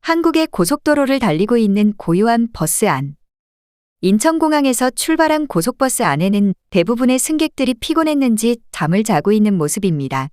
한국의 고속도로를 달리고 있는 고요한 버스 안. 인천공항에서 출발한 고속버스 안에는 대부분의 승객들이 피곤했는지 잠을 자고 있는 모습입니다.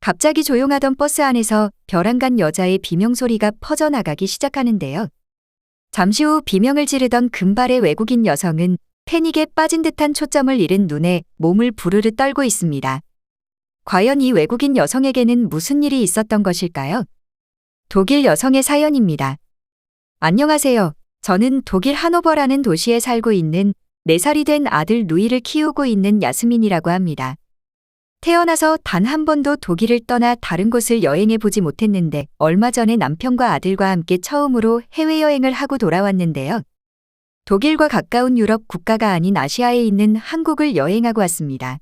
갑자기 조용하던 버스 안에서 벼랑간 여자의 비명소리가 퍼져나가기 시작하는데요. 잠시 후 비명을 지르던 금발의 외국인 여성은 패닉에 빠진 듯한 초점을 잃은 눈에 몸을 부르르 떨고 있습니다. 과연 이 외국인 여성에게는 무슨 일이 있었던 것일까요? 독일 여성의 사연입니다. 안녕하세요. 저는 독일 하노버라는 도시에 살고 있는 4살이 된 아들 루이를 키우고 있는 야스민이라고 합니다. 태어나서 단 한 번도 독일을 떠나 다른 곳을 여행해 보지 못했는데 얼마 전에 남편과 아들과 함께 처음으로 해외여행을 하고 돌아왔는데요. 독일과 가까운 유럽 국가가 아닌 아시아에 있는 한국을 여행하고 왔습니다.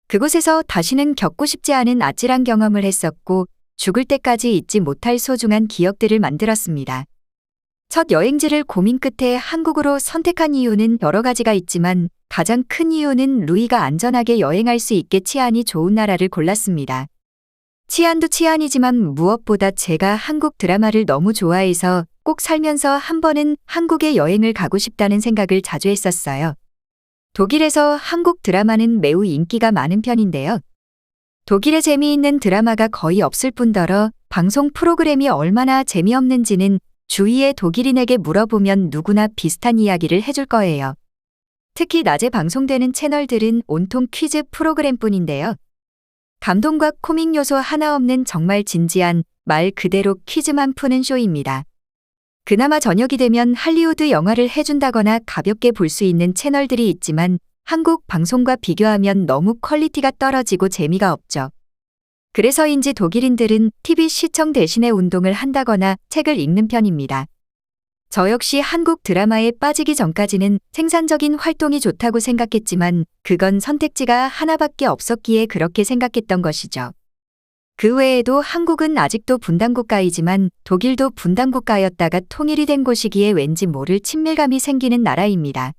그곳에서 다시는 겪고 싶지 않은 아찔한 경험을 했었고 죽을 때까지 잊지 못할 소중한 기억들을 만들었습니다. 첫 여행지를 고민 끝에 한국으로 선택한 이유는 여러 가지가 있지만 가장 큰 이유는 루이가 안전하게 여행할 수 있게 치안이 좋은 나라를 골랐습니다. 치안도 치안이지만 무엇보다 제가 한국 드라마를 너무 좋아해서 꼭 살면서 한 번은 한국에 여행을 가고 싶다는 생각을 자주 했었어요. 독일에서 한국 드라마는 매우 인기가 많은 편인데요. 독일에 재미있는 드라마가 거의 없을 뿐더러 방송 프로그램이 얼마나 재미없는지는 주위의 독일인에게 물어보면 누구나 비슷한 이야기를 해줄 거예요. 특히 낮에 방송되는 채널들은 온통 퀴즈 프로그램뿐인데요. 감동과 코믹 요소 하나 없는 정말 진지한 말 그대로 퀴즈만 푸는 쇼입니다. 그나마 저녁이 되면 할리우드 영화를 해준다거나 가볍게 볼 수 있는 채널들이 있지만 한국 방송과 비교하면 너무 퀄리티가 떨어지고 재미가 없죠. 그래서인지 독일인들은 TV 시청 대신에 운동을 한다거나 책을 읽는 편입니다. 저 역시 한국 드라마에 빠지기 전까지는 생산적인 활동이 좋다고 생각했지만 그건 선택지가 하나밖에 없었기에 그렇게 생각했던 것이죠. 그 외에도 한국은 아직도 분단국가이지만 독일도 분단국가였다가 통일이 된 곳이기에 왠지 모를 친밀감이 생기는 나라입니다.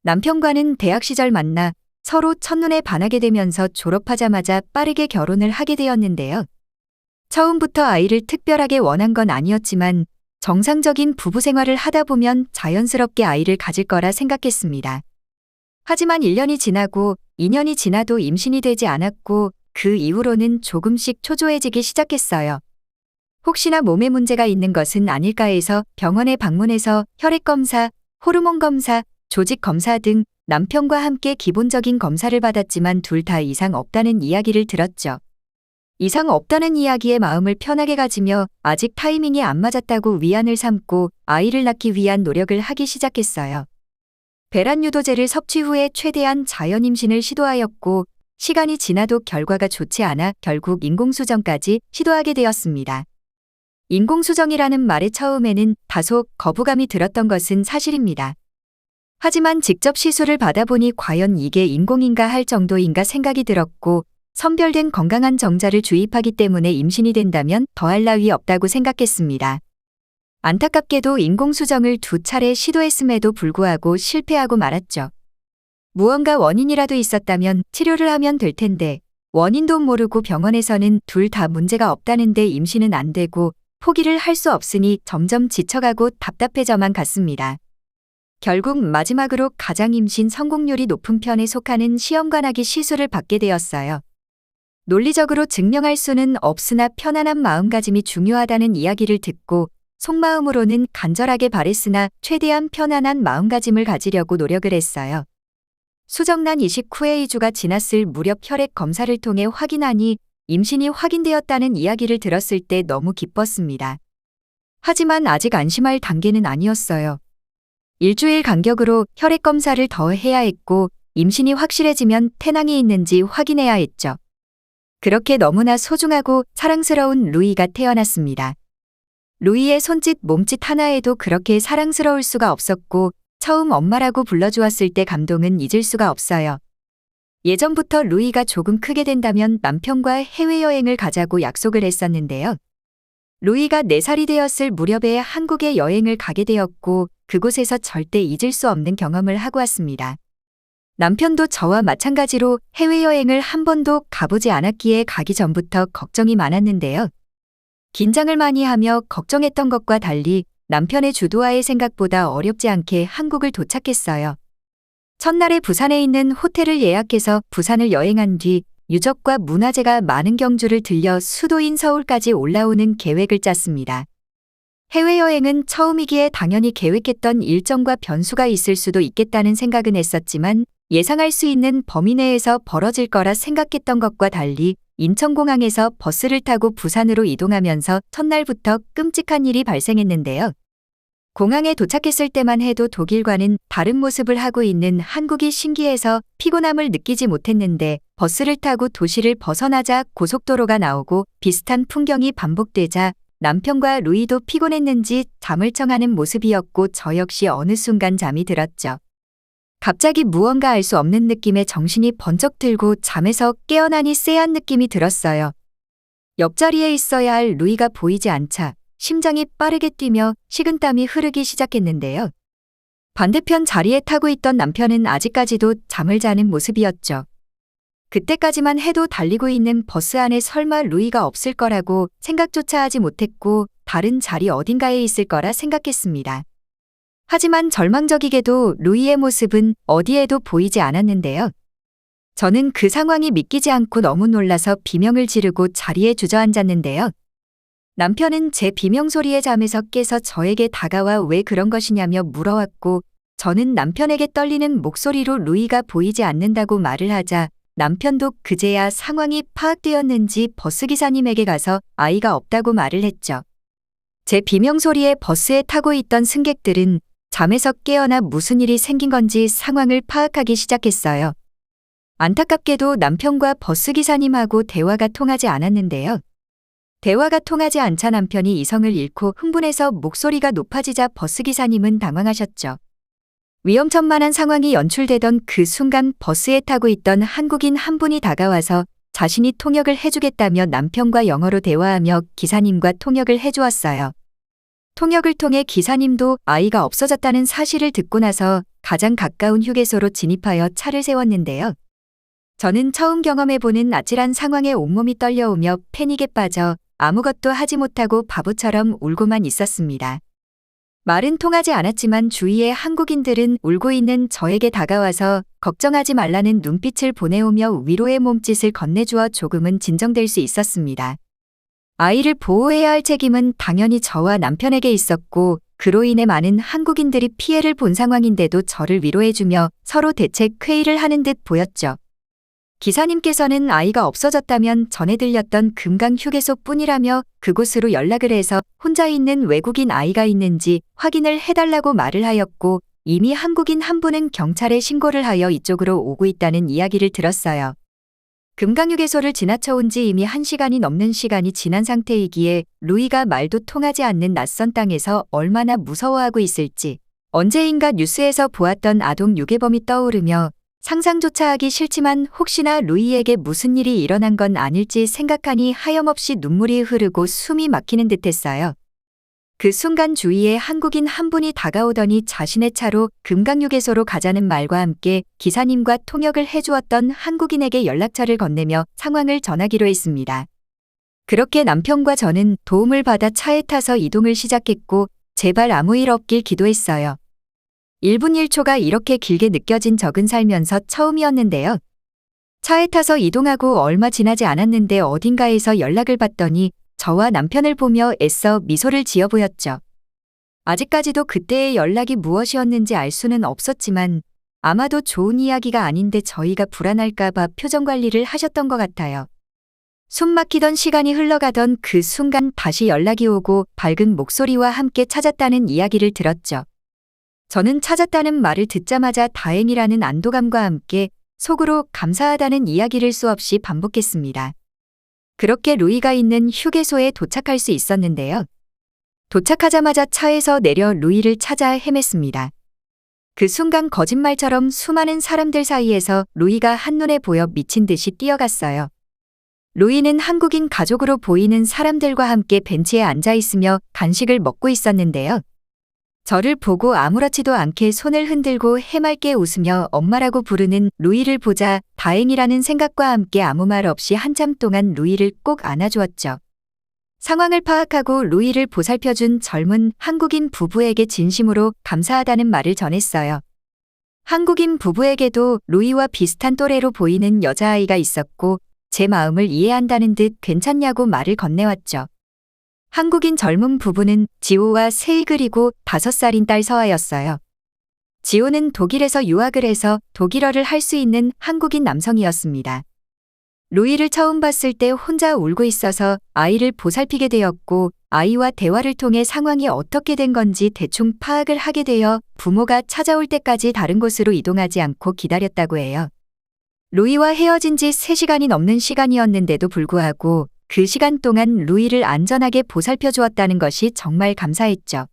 남편과는 대학 시절 만나 서로 첫눈에 반하게 되면서 졸업하자마자 빠르게 결혼을 하게 되었는데요. 처음부터 아이를 특별하게 원한 건 아니었지만 정상적인 부부 생활을 하다 보면 자연스럽게 아이를 가질 거라 생각했습니다. 하지만 1년이 지나고 2년이 지나도 임신이 되지 않았고 그 이후로는 조금씩 초조해지기 시작했어요. 혹시나 몸에 문제가 있는 것은 아닐까 해서 병원에 방문해서 혈액검사, 호르몬 검사, 조직 검사 등 남편과 함께 기본적인 검사를 받았지만 둘 다 이상 없다는 이야기를 들었죠. 이상 없다는 이야기에 마음을 편하게 가지며 아직 타이밍이 안 맞았다고 위안을 삼고 아이를 낳기 위한 노력을 하기 시작했어요. 배란 유도제를 섭취 후에 최대한 자연 임신을 시도하였고 시간이 지나도 결과가 좋지 않아 결국 인공수정까지 시도하게 되었습니다. 인공수정이라는 말에 처음에는 다소 거부감이 들었던 것은 사실입니다. 하지만 직접 시술을 받아보니 과연 이게 인공인가 할 정도인가 생각이 들었고 선별된 건강한 정자를 주입하기 때문에 임신이 된다면 더할 나위 없다고 생각했습니다. 안타깝게도 인공수정을 2차례 시도했음에도 불구하고 실패하고 말았죠. 무언가 원인이라도 있었다면 치료를 하면 될 텐데 원인도 모르고 병원에서는 둘 다 문제가 없다는데 임신은 안 되고 포기를 할 수 없으니 점점 지쳐가고 답답해져만 갔습니다. 결국 마지막으로 가장 임신 성공률이 높은 편에 속하는 시험관하기 시술을 받게 되었어요. 논리적으로 증명할 수는 없으나 편안한 마음가짐이 중요하다는 이야기를 듣고 속마음으로는 간절하게 바랬으나 최대한 편안한 마음가짐을 가지려고 노력을 했어요. 수정난 이식 후에 2주가 지났을 무렵 혈액 검사를 통해 확인하니 임신이 확인되었다는 이야기를 들었을 때 너무 기뻤습니다. 하지만 아직 안심할 단계는 아니었어요. 일주일 간격으로 혈액 검사를 더 해야 했고 임신이 확실해지면 태낭이 있는지 확인해야 했죠. 그렇게 너무나 소중하고 사랑스러운 루이가 태어났습니다. 루이의 손짓 몸짓 하나에도 그렇게 사랑스러울 수가 없었고 처음 엄마라고 불러주었을 때 감동은 잊을 수가 없어요. 예전부터 루이가 조금 크게 된다면 남편과 해외여행을 가자고 약속을 했었는데요. 루이가 4살이 되었을 무렵에 한국에 여행을 가게 되었고 그곳에서 절대 잊을 수 없는 경험을 하고 왔습니다. 남편도 저와 마찬가지로 해외여행을 한 번도 가보지 않았기에 가기 전부터 걱정이 많았는데요. 긴장을 많이 하며 걱정했던 것과 달리 남편의 주도하에 생각보다 어렵지 않게 한국을 도착했어요. 첫날에 부산에 있는 호텔을 예약해서 부산을 여행한 뒤 유적과 문화재가 많은 경주를 들려 수도인 서울까지 올라오는 계획을 짰습니다. 해외여행은 처음이기에 당연히 계획했던 일정과 변수가 있을 수도 있겠다는 생각은 했었지만 예상할 수 있는 범위 내에서 벌어질 거라 생각했던 것과 달리 인천공항에서 버스를 타고 부산으로 이동하면서 첫날부터 끔찍한 일이 발생했는데요. 공항에 도착했을 때만 해도 독일과는 다른 모습을 하고 있는 한국이 신기해서 피곤함을 느끼지 못했는데 버스를 타고 도시를 벗어나자 고속도로가 나오고 비슷한 풍경이 반복되자 남편과 루이도 피곤했는지 잠을 청하는 모습이었고 저 역시 어느 순간 잠이 들었죠. 갑자기 무언가 알 수 없는 느낌에 정신이 번쩍 들고 잠에서 깨어나니 쎄한 느낌이 들었어요. 옆자리에 있어야 할 루이가 보이지 않자 심장이 빠르게 뛰며 식은땀이 흐르기 시작했는데요. 반대편 자리에 타고 있던 남편은 아직까지도 잠을 자는 모습이었죠. 그때까지만 해도 달리고 있는 버스 안에 설마 루이가 없을 거라고 생각조차 하지 못했고 다른 자리 어딘가에 있을 거라 생각했습니다. 하지만 절망적이게도 루이의 모습은 어디에도 보이지 않았는데요. 저는 그 상황이 믿기지 않고 너무 놀라서 비명을 지르고 자리에 주저앉았는데요. 남편은 제 비명 소리에 잠에서 깨서 저에게 다가와 왜 그런 것이냐며 물어왔고 저는 남편에게 떨리는 목소리로 루이가 보이지 않는다고 말을 하자 남편도 그제야 상황이 파악되었는지 버스기사님에게 가서 아이가 없다고 말을 했죠. 제 비명 소리에 버스에 타고 있던 승객들은 잠에서 깨어나 무슨 일이 생긴 건지 상황을 파악하기 시작했어요. 안타깝게도 남편과 버스기사님하고 대화가 통하지 않았는데요. 대화가 통하지 않자 남편이 이성을 잃고 흥분해서 목소리가 높아지자 버스기사님은 당황하셨죠. 위험천만한 상황이 연출되던 그 순간 버스에 타고 있던 한국인 한 분이 다가와서 자신이 통역을 해주겠다며 남편과 영어로 대화하며 기사님과 통역을 해주었어요. 통역을 통해 기사님도 아이가 없어졌다는 사실을 듣고 나서 가장 가까운 휴게소로 진입하여 차를 세웠는데요. 저는 처음 경험해보는 아찔한 상황에 온몸이 떨려오며 패닉에 빠져 아무것도 하지 못하고 바보처럼 울고만 있었습니다. 말은 통하지 않았지만 주위의 한국인들은 울고 있는 저에게 다가와서 걱정하지 말라는 눈빛을 보내오며 위로의 몸짓을 건네주어 조금은 진정될 수 있었습니다. 아이를 보호해야 할 책임은 당연히 저와 남편에게 있었고 그로 인해 많은 한국인들이 피해를 본 상황인데도 저를 위로해주며 서로 대책 회의를 하는 듯 보였죠. 기사님께서는 아이가 없어졌다면 전에 들렸던 금강 휴게소뿐이라며 그곳으로 연락을 해서 혼자 있는 외국인 아이가 있는지 확인을 해달라고 말을 하였고 이미 한국인 한 분은 경찰에 신고를 하여 이쪽으로 오고 있다는 이야기를 들었어요. 금강휴게소를 지나쳐온 지 이미 1시간이 넘는 시간이 지난 상태이기에 루이가 말도 통하지 않는 낯선 땅에서 얼마나 무서워하고 있을지 언제인가 뉴스에서 보았던 아동 유괴범이 떠오르며 상상조차 하기 싫지만 혹시나 루이에게 무슨 일이 일어난 건 아닐지 생각하니 하염없이 눈물이 흐르고 숨이 막히는 듯했어요. 그 순간 주위에 한국인 한 분이 다가오더니 자신의 차로 금강휴게소로 가자는 말과 함께 기사님과 통역을 해주었던 한국인에게 연락처를 건네며 상황을 전하기로 했습니다. 그렇게 남편과 저는 도움을 받아 차에 타서 이동을 시작했고 제발 아무 일 없길 기도했어요. 1분 1초가 이렇게 길게 느껴진 적은 살면서 처음이었는데요. 차에 타서 이동하고 얼마 지나지 않았는데 어딘가에서 연락을 받더니 저와 남편을 보며 애써 미소를 지어 보였죠. 아직까지도 그때의 연락이 무엇이었는지 알 수는 없었지만 아마도 좋은 이야기가 아닌데 저희가 불안할까봐 표정 관리를 하셨던 것 같아요. 숨 막히던 시간이 흘러가던 그 순간 다시 연락이 오고 밝은 목소리와 함께 찾았다는 이야기를 들었죠. 저는 찾았다는 말을 듣자마자 다행이라는 안도감과 함께 속으로 감사하다는 이야기를 수없이 반복했습니다. 그렇게 루이가 있는 휴게소에 도착할 수 있었는데요. 도착하자마자 차에서 내려 루이를 찾아 헤맸습니다. 그 순간 거짓말처럼 수많은 사람들 사이에서 루이가 한눈에 보여 미친 듯이 뛰어갔어요. 루이는 한국인 가족으로 보이는 사람들과 함께 벤치에 앉아 있으며 간식을 먹고 있었는데요. 저를 보고 아무렇지도 않게 손을 흔들고 해맑게 웃으며 엄마라고 부르는 루이를 보자 다행이라는 생각과 함께 아무 말 없이 한참 동안 루이를 꼭 안아주었죠. 상황을 파악하고 루이를 보살펴준 젊은 한국인 부부에게 진심으로 감사하다는 말을 전했어요. 한국인 부부에게도 루이와 비슷한 또래로 보이는 여자아이가 있었고 제 마음을 이해한다는 듯 괜찮냐고 말을 건네왔죠. 한국인 젊은 부부는 지호와 3살 그리고 5살인 딸 서아였어요. 지호는 독일에서 유학을 해서 독일어를 할 수 있는 한국인 남성이었습니다. 루이를 처음 봤을 때 혼자 울고 있어서 아이를 보살피게 되었고 아이와 대화를 통해 상황이 어떻게 된 건지 대충 파악을 하게 되어 부모가 찾아올 때까지 다른 곳으로 이동하지 않고 기다렸다고 해요. 루이와 헤어진 지 3시간이 넘는 시간이었는데도 불구하고 그 시간 동안 루이를 안전하게 보살펴 주었다는 것이 정말 감사했죠.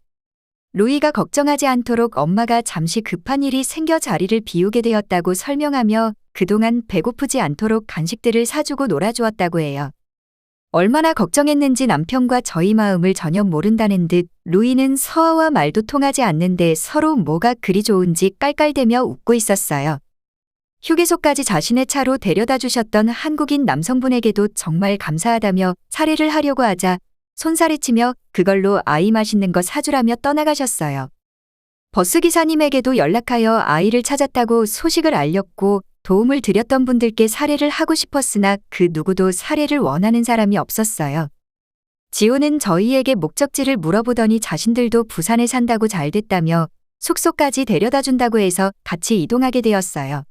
루이가 걱정하지 않도록 엄마가 잠시 급한 일이 생겨 자리를 비우게 되었다고 설명하며 그동안 배고프지 않도록 간식들을 사주고 놀아주었다고 해요. 얼마나 걱정했는지 남편과 저희 마음을 전혀 모른다는 듯 루이는 서아와 말도 통하지 않는데 서로 뭐가 그리 좋은지 깔깔대며 웃고 있었어요. 휴게소까지 자신의 차로 데려다 주셨던 한국인 남성분에게도 정말 감사하다며 사례를 하려고 하자 손사래치며 그걸로 아이 맛있는 거 사주라며 떠나가셨어요. 버스기사님에게도 연락하여 아이를 찾았다고 소식을 알렸고 도움을 드렸던 분들께 사례를 하고 싶었으나 그 누구도 사례를 원하는 사람이 없었어요. 지호는 저희에게 목적지를 물어보더니 자신들도 부산에 산다고 잘 됐다며 숙소까지 데려다 준다고 해서 같이 이동하게 되었어요.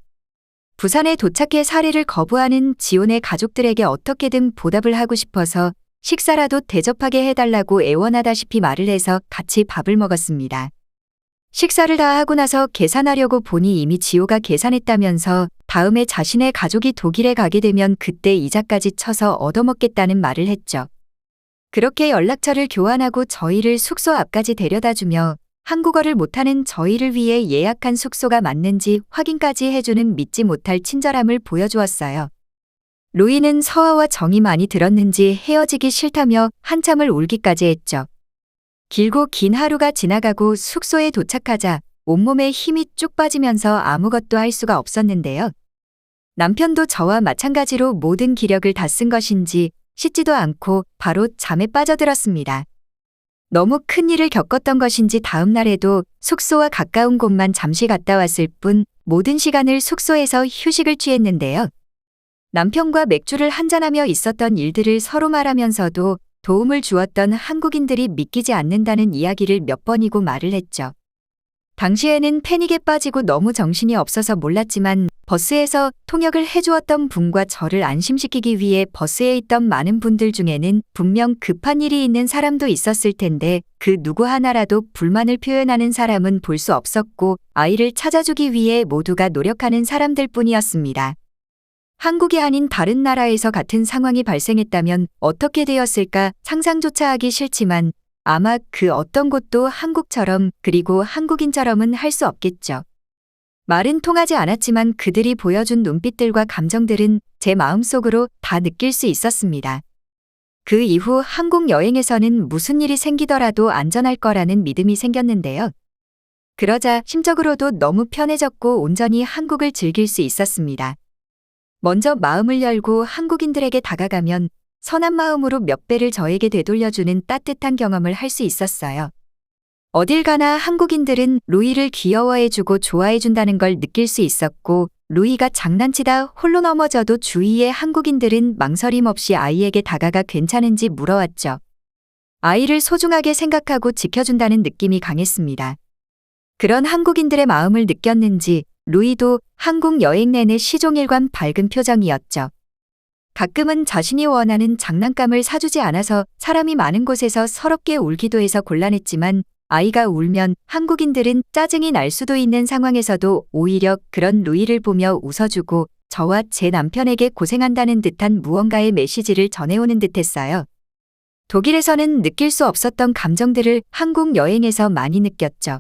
부산에 도착해 사례를 거부하는 지호네 가족들에게 어떻게든 보답을 하고 싶어서 식사라도 대접하게 해달라고 애원하다시피 말을 해서 같이 밥을 먹었습니다. 식사를 다 하고 나서 계산하려고 보니 이미 지호가 계산했다면서 다음에 자신의 가족이 독일에 가게 되면 그때 이자까지 쳐서 얻어먹겠다는 말을 했죠. 그렇게 연락처를 교환하고 저희를 숙소 앞까지 데려다주며 한국어를 못하는 저희를 위해 예약한 숙소가 맞는지 확인까지 해주는 믿지 못할 친절함을 보여주었어요. 루이는 서아와 정이 많이 들었는지 헤어지기 싫다며 한참을 울기까지 했죠. 길고 긴 하루가 지나가고 숙소에 도착하자 온몸에 힘이 쭉 빠지면서 아무것도 할 수가 없었는데요. 남편도 저와 마찬가지로 모든 기력을 다 쓴 것인지 씻지도 않고 바로 잠에 빠져들었습니다. 너무 큰 일을 겪었던 것인지 다음 날에도 숙소와 가까운 곳만 잠시 갔다 왔을 뿐 모든 시간을 숙소에서 휴식을 취했는데요. 남편과 맥주를 한잔하며 있었던 일들을 서로 말하면서도 도움을 주었던 한국인들이 믿기지 않는다는 이야기를 몇 번이고 말을 했죠. 당시에는 패닉에 빠지고 너무 정신이 없어서 몰랐지만 버스에서 통역을 해주었던 분과 저를 안심시키기 위해 버스에 있던 많은 분들 중에는 분명 급한 일이 있는 사람도 있었을 텐데 그 누구 하나라도 불만을 표현하는 사람은 볼 수 없었고 아이를 찾아주기 위해 모두가 노력하는 사람들 뿐이었습니다. 한국이 아닌 다른 나라에서 같은 상황이 발생했다면 어떻게 되었을까 상상조차 하기 싫지만 아마 그 어떤 곳도 한국처럼 그리고 한국인처럼은 할 수 없겠죠. 말은 통하지 않았지만 그들이 보여준 눈빛들과 감정들은 제 마음속으로 다 느낄 수 있었습니다. 그 이후 한국 여행에서는 무슨 일이 생기더라도 안전할 거라는 믿음이 생겼는데요. 그러자 심적으로도 너무 편해졌고 온전히 한국을 즐길 수 있었습니다. 먼저 마음을 열고 한국인들에게 다가가면 선한 마음으로 몇 배를 저에게 되돌려주는 따뜻한 경험을 할 수 있었어요. 어딜 가나 한국인들은 루이를 귀여워해주고 좋아해준다는 걸 느낄 수 있었고 루이가 장난치다 홀로 넘어져도 주위의 한국인들은 망설임 없이 아이에게 다가가 괜찮은지 물어왔죠. 아이를 소중하게 생각하고 지켜준다는 느낌이 강했습니다. 그런 한국인들의 마음을 느꼈는지 루이도 한국 여행 내내 시종일관 밝은 표정이었죠. 가끔은 자신이 원하는 장난감을 사주지 않아서 사람이 많은 곳에서 서럽게 울기도 해서 곤란했지만 아이가 울면 한국인들은 짜증이 날 수도 있는 상황에서도 오히려 그런 루이를 보며 웃어주고 저와 제 남편에게 고생한다는 듯한 무언가의 메시지를 전해오는 듯했어요. 독일에서는 느낄 수 없었던 감정들을 한국 여행에서 많이 느꼈죠.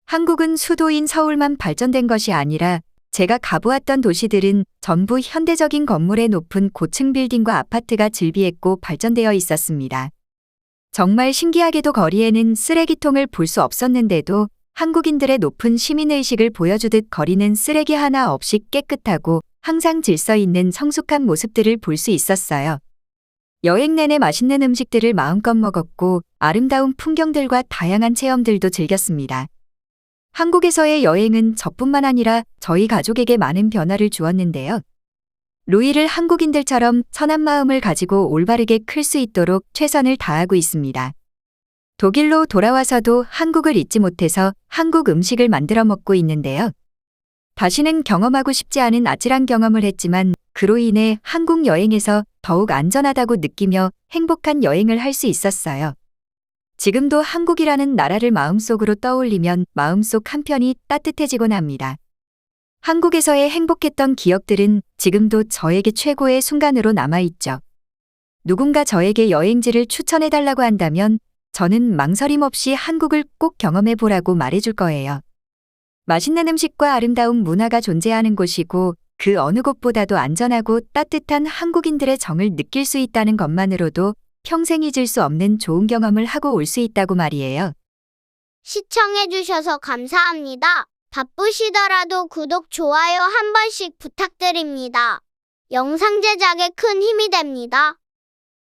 한국은 수도인 서울만 발전된 것이 아니라 제가 가보았던 도시들은 전부 현대적인 건물의 높은 고층 빌딩과 아파트가 즐비했고 발전되어 있었습니다. 정말 신기하게도 거리에는 쓰레기통을 볼 수 없었는데도 한국인들의 높은 시민의식을 보여주듯 거리는 쓰레기 하나 없이 깨끗하고 항상 질서 있는 성숙한 모습들을 볼 수 있었어요. 여행 내내 맛있는 음식들을 마음껏 먹었고 아름다운 풍경들과 다양한 체험들도 즐겼습니다. 한국에서의 여행은 저뿐만 아니라 저희 가족에게 많은 변화를 주었는데요. 루이를 한국인들처럼 선한 마음을 가지고 올바르게 클 수 있도록 최선을 다하고 있습니다. 독일로 돌아와서도 한국을 잊지 못해서 한국 음식을 만들어 먹고 있는데요. 다시는 경험하고 싶지 않은 아찔한 경험을 했지만 그로 인해 한국 여행에서 더욱 안전하다고 느끼며 행복한 여행을 할 수 있었어요. 지금도 한국이라는 나라를 마음속으로 떠올리면 마음속 한편이 따뜻해지곤 합니다. 한국에서의 행복했던 기억들은 지금도 저에게 최고의 순간으로 남아있죠. 누군가 저에게 여행지를 추천해달라고 한다면 저는 망설임 없이 한국을 꼭 경험해 보라고 말해줄 거예요. 맛있는 음식과 아름다운 문화가 존재하는 곳이고 그 어느 곳보다도 안전하고 따뜻한 한국인들의 정을 느낄 수 있다는 것만으로도 평생 잊을 수 없는 좋은 경험을 하고 올 수 있다고 말이에요. 시청해주셔서 감사합니다. 바쁘시더라도 구독, 좋아요 한 번씩 부탁드립니다. 영상 제작에 큰 힘이 됩니다.